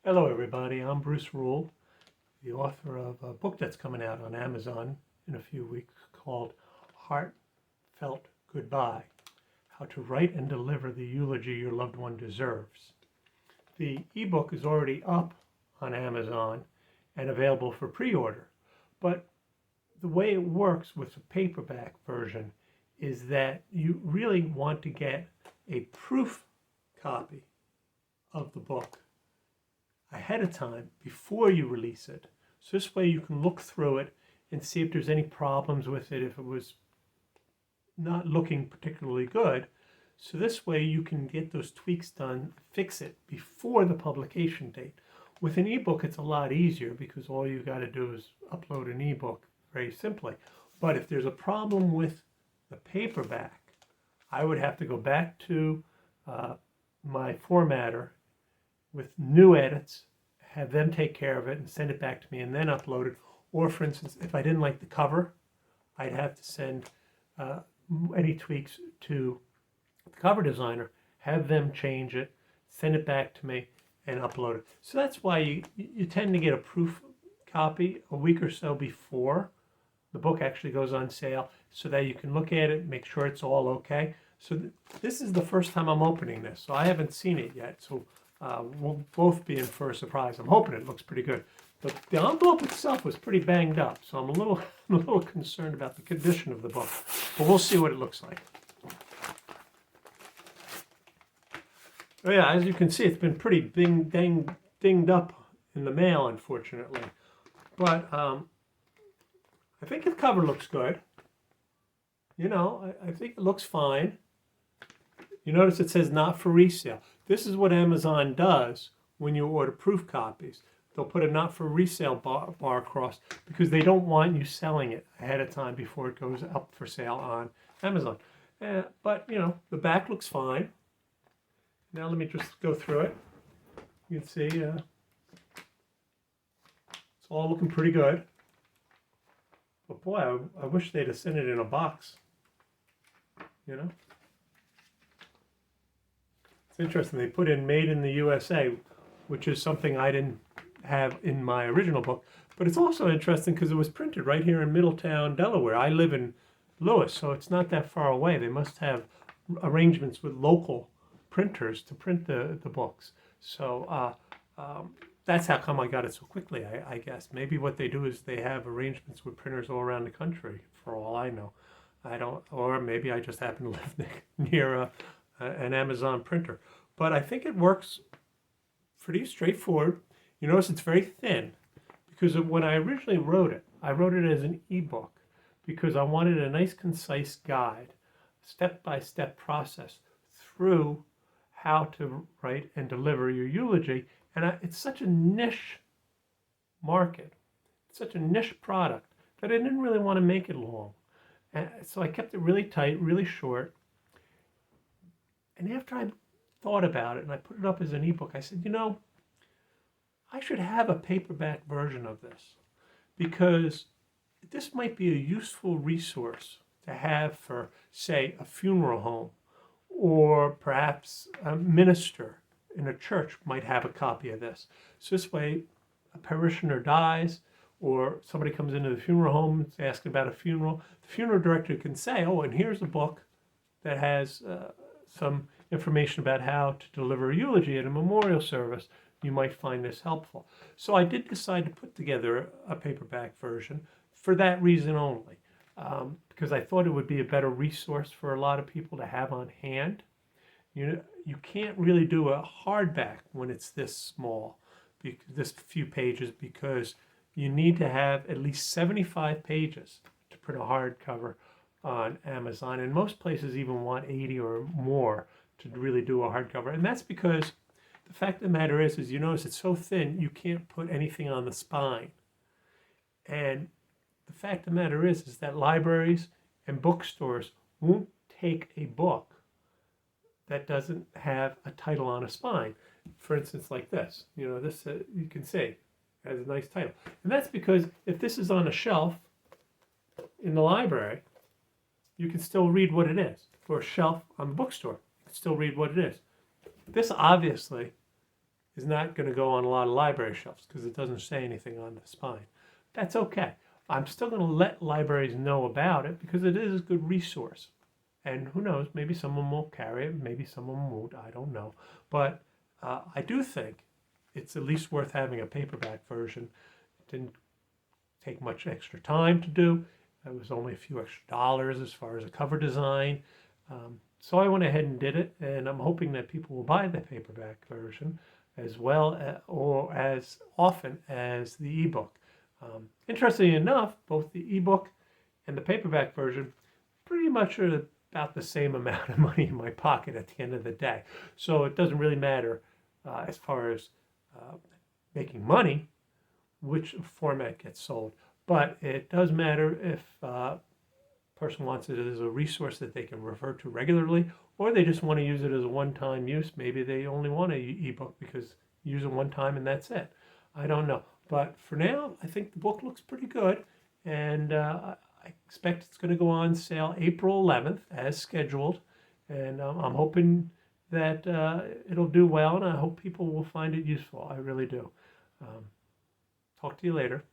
Hello everybody, I'm Bruce Rule, the author of a book that's coming out on Amazon in a few weeks called Heartfelt Goodbye, How to Write and Deliver the Eulogy Your Loved One Deserves. The ebook is already up on Amazon and available for pre-order, but the way it works with the paperback version is that you really want to get a proof copy of the book ahead of time before you release it. So this way you can look through it and see if there's any problems with it, if it was not looking particularly good. So this way you can get those tweaks done, fix it before the publication date. With an ebook, it's a lot easier because all you got to do is upload an ebook very simply. But if there's a problem with the paperback, I would have to go back to my formatter with new edits, have them take care of it and send it back to me and then upload it. Or for instance, if I didn't like the cover, I'd have to send any tweaks to the cover designer, have them change it, send it back to me and upload it. So that's why you tend to get a proof copy a week or so before the book actually goes on sale so that you can look at it, make sure it's all okay. So this is the first time I'm opening this, so I haven't seen it yet. So we'll both be in for a surprise. I'm hoping it looks pretty good. But the envelope itself was pretty banged up, so I'm a little concerned about the condition of the book. But we'll see what it looks like. Oh yeah, as you can see, it's been pretty dinged up in the mail, unfortunately. But I think the cover looks good. You know, I think it looks fine. You notice it says not for resale. This is what Amazon does when you order proof copies. They'll put a not for resale bar across because they don't want you selling it ahead of time before it goes up for sale on Amazon. But, you know, the back looks fine. Now let me just go through it. You can see it's all looking pretty good. But boy, I wish they'd have sent it in a box, you know? It's interesting, they put in made in the USA, which is something I didn't have in my original book. But it's also interesting because it was printed right here in Middletown, Delaware. I live in Lewis, so it's not that far away. They must have arrangements with local printers to print the books. So that's how come I got it so quickly, I guess. Maybe what they do is they have arrangements with printers all around the country, for all I know. I don't, or maybe I just happen to live near an Amazon printer. But I think it works pretty straightforward. You notice it's very thin because when I originally wrote it, I wrote it as an ebook because I wanted a nice concise guide, step-by-step process through how to write and deliver your eulogy. And it's such a niche market, it's such a niche product that I didn't really want to make it long. And so I kept it really tight, really short. And after I thought about it and I put it up as an ebook, I said, you know, I should have a paperback version of this because this might be a useful resource to have for, say, a funeral home, or perhaps a minister in a church might have a copy of this. So this way, a parishioner dies or somebody comes into the funeral home asking about a funeral, the funeral director can say, oh, and here's a book that has some information about how to deliver a eulogy at a memorial service. You might find this helpful. So I did decide to put together a paperback version for that reason only, because I thought it would be a better resource for a lot of people to have on hand. You can't really do a hardback when it's this small, this few pages, because you need to have at least 75 pages to print a hardcover on Amazon, and most places even want 80 or more to really do a hardcover. And that's because the fact of the matter is you notice it's so thin you can't put anything on the spine. And the fact of the matter is that libraries and bookstores won't take a book that doesn't have a title on a spine. For instance, like this, you know, this you can see has a nice title. And that's because if this is on a shelf in the library, you can still read what it is. For a shelf on the bookstore, you can still read what it is. This obviously is not going to go on a lot of library shelves because it doesn't say anything on the spine. That's okay. I'm still going to let libraries know about it because it is a good resource. And who knows, maybe someone will carry it, maybe someone won't, I don't know. But I do think it's at least worth having a paperback version. It didn't take much extra time to do. It was only a few extra dollars as far as a cover design. So I went ahead and did it, and I'm hoping that people will buy the paperback version as well or as often as the ebook. Interestingly enough, both the ebook and the paperback version pretty much are about the same amount of money in my pocket at the end of the day. So it doesn't really matter as far as making money which format gets sold. But it does matter if a person wants it as a resource that they can refer to regularly, or they just want to use it as a one-time use. Maybe they only want an ebook because you use it one time and that's it. I don't know. But for now, I think the book looks pretty good, and I expect it's going to go on sale April 11th as scheduled, and I'm hoping that it'll do well, and I hope people will find it useful. I really do. Talk to you later.